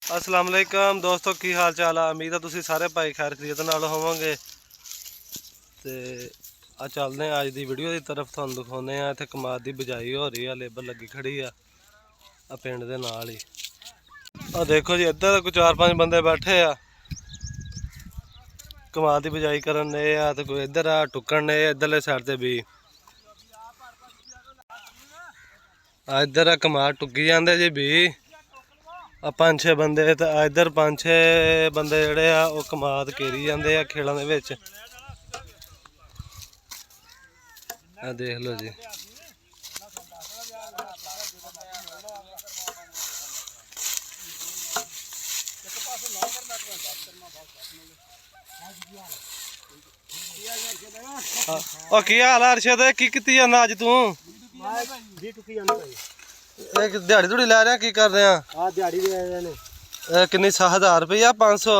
अस्सलाम वालेकुम दोस्तों, की हाल चाल है। उम्मीद है तुसीं सारे भाई खैर खरीत नाल होवोगे। तो आ चलते हैं अज की वीडियो की तरफ। तुहानूं दिखाने इत्थे कमाद की बिजाई हो रही है, लेबर लगी खड़ी है पिंड दे नाल ही। आ देखो जी, इधर कोई 4-5 बंदे बैठे आ कमाद की बिजाई करन ने आ, ते कोई इधर आ टुकन ने इधरले साइड ते भी इधर कमाद टुकी जाते जी भी। 5-6 बंदे तो इधर 5-6 बंदे जड़े आ वो कमाद घेरी जाते आ खेलों दे विच। देख लो जी, की हाल है अरशद, की कीती जाना अज तू? दिहाड़ी धूड़ी लै रहा, की कर रहे हैं? किन्नी 1000 रुपया 500?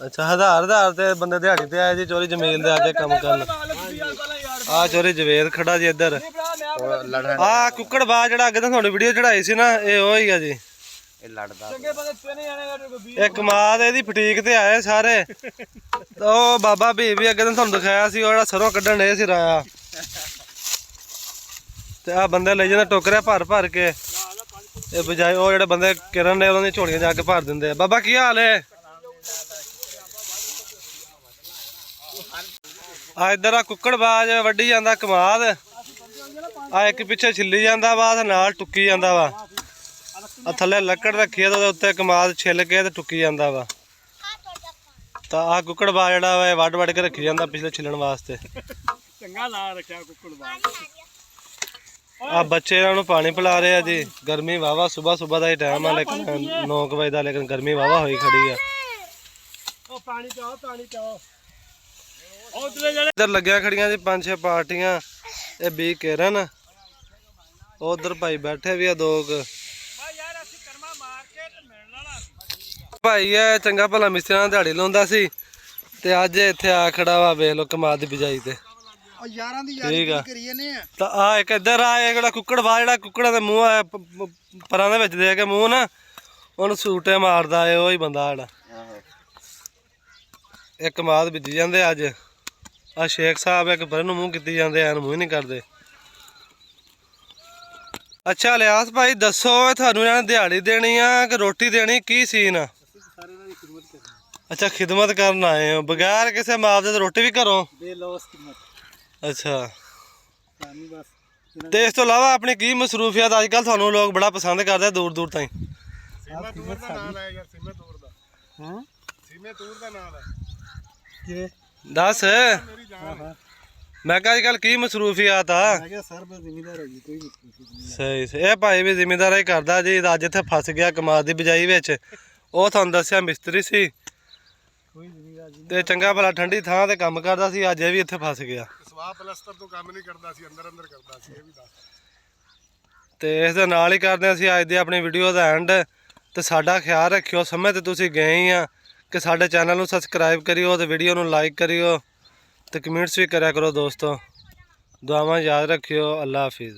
अच्छा 1000 ते बंदे दिहाड़ी ते आए जी, चोरी जमीन दे आके कम करन। आ चोरी जवेद खड़ा जी इधर। आ कुकड़ बाज जड़ा अगे तो थोड़ी वीडियो चढ़ाई सी ना, ये ओ ही है जी। एक कमाद एदी फटीक ते आए सारे। तो बाबा भी अगे तो तुहानूं दिखाया सी, ओह सरों कड्ढन डे सी राया। ते आ बंदे ले जांदे टोकरे भर भर के ये बजाय वो जेडे बंदे किरण ने उन्होंने झोलियां जाके भर देंगे। बाबा की हाल है? आ इधर आ कुकड़बाज वड्डी जांदा कमाद, आ एक पिछे छिली जांदा वा, नाल टुकी जांदा वा। थल्ले लकड़ रखी है तो उत्ते कमाद छिल के ते टुकी जांदा वा। तो आ कुकड़बाज जेड़ा वा वड वड के रखी जांदा पिछले छिलण वास्ते। चंगा ला रखिया कुकड़बाज। आ बच्चे इन्होंने पानी पिला रहे हैं जी। गर्मी वाहवा सुबह सुबह का ही टाइम है, लेकिन 9 बजे का, लेकिन गर्मी वाहवा हुई खड़ी है। इधर लग्या खड़िया जी 5-6 पार्टियां, ये 20 किरण, उधर भाई बैठे भी है 2 भाई है। चंगा भला मिस्त्रियां दिहाड़ी लाउंदा सी ते अज इत्थे आ खड़ा वा, वेख लो कमाद दी बिजाई ते। ठीक है तो आ एक इधर आ कुकड़ बाज जेड़ा कुकड़ा दे मूँह परां दे विच दे के मूँह ना उन्हें सूटे मारदा है, वही बंदा जेड़ा। एक कमाद बिजी जाते अज। आ शेख साहब एक परे नूं मूँह कीती जांदे, ऐन मूँह नहीं करते। अच्छा लियास भाई दसो, थानू इन्हां ने दिहाड़ी देनी आ कि रोटी देनी, की सीन आ? अच्छा खिदमत करन आए हो, बगैर किसी मुआवजे तो रोटी भी करो? अच्छा तो इस तो इलावा अपनी की मसरूफियत अजकल थानू लोग बड़ा पसंद करते दूर दूर ताईं? दस मैं अजकल की मसरूफियत आ? सही सही, ये भाई भी जिमीदार ही करदा जी। अज इत्थे फस गया कमाद की बिजाई विच, वो थानू दस्सिया मिस्त्री सी ते चंगा भला ठंडी थां ते काम करदा सी, अज ये भी इत्थे फस गया। तो इस दे नाल ही करदे असीं अज दी अपनी वीडियो दा एंड। तो साडा ख्याल रखियो, समय ते तुसीं गए ही आ कि साडे चैनल नूं सबसक्राइब करियो ते वीडियो नूं लाइक करियो ते कमेंट्स भी करा करो दोस्तों। दुआवां याद रखियो। अल्लाह हाफिज़।